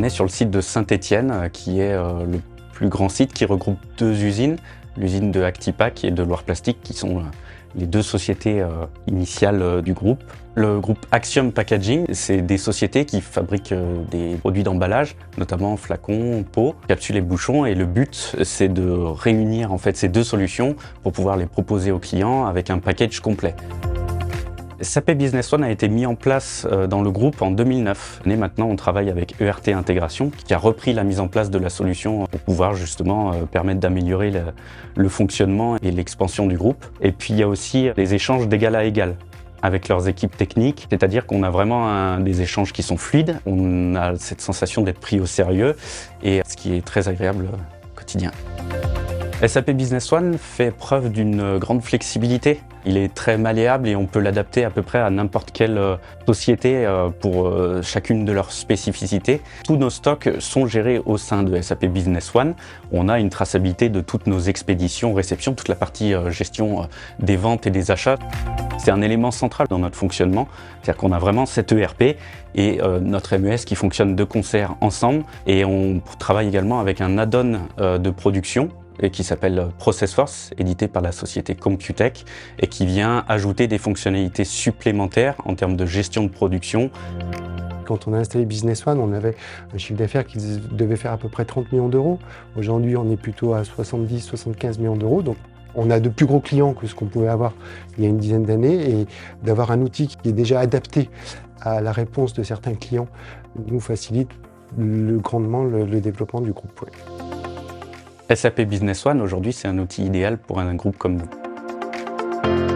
est sur le site de Saint-Étienne, qui est le plus grand site qui regroupe deux usines, l'usine de Actipac et de Loire Plastique, qui sont les deux sociétés initiales du groupe. Le groupe Axiom Packaging, c'est des sociétés qui fabriquent des produits d'emballage, notamment flacons, pots, capsules et bouchons. Et le but, c'est de réunir en fait ces deux solutions pour pouvoir les proposer aux clients avec un package complet. SAP Business One a été mis en place dans le groupe en 2009. Et maintenant, on travaille avec ERT Intégration qui a repris la mise en place de la solution pour pouvoir justement permettre d'améliorer le fonctionnement et l'expansion du groupe. Et puis, il y a aussi les échanges d'égal à égal avec leurs équipes techniques, c'est-à-dire qu'on a vraiment des échanges qui sont fluides, on a cette sensation d'être pris au sérieux et ce qui est très agréable au quotidien. SAP Business One fait preuve d'une grande flexibilité. Il est très malléable et on peut l'adapter à peu près à n'importe quelle société pour chacune de leurs spécificités. Tous nos stocks sont gérés au sein de SAP Business One. On a une traçabilité de toutes nos expéditions, réceptions, toute la partie gestion des ventes et des achats. C'est un élément central dans notre fonctionnement, c'est-à-dire qu'on a vraiment cet ERP et notre MES qui fonctionnent de concert ensemble. Et on travaille également avec un add-on de production et qui s'appelle ProcessForce, édité par la société Computech, et qui vient ajouter des fonctionnalités supplémentaires en termes de gestion de production. Quand on a installé Business One, on avait un chiffre d'affaires qui devait faire à peu près 30 millions d'euros. Aujourd'hui, on est plutôt à 70-75 millions d'euros. Donc, on a de plus gros clients que ce qu'on pouvait avoir il y a une dizaine d'années. Et d'avoir un outil qui est déjà adapté à la réponse de certains clients nous facilite grandement le développement du groupe. SAP Business One, aujourd'hui, c'est un outil idéal pour un groupe comme nous.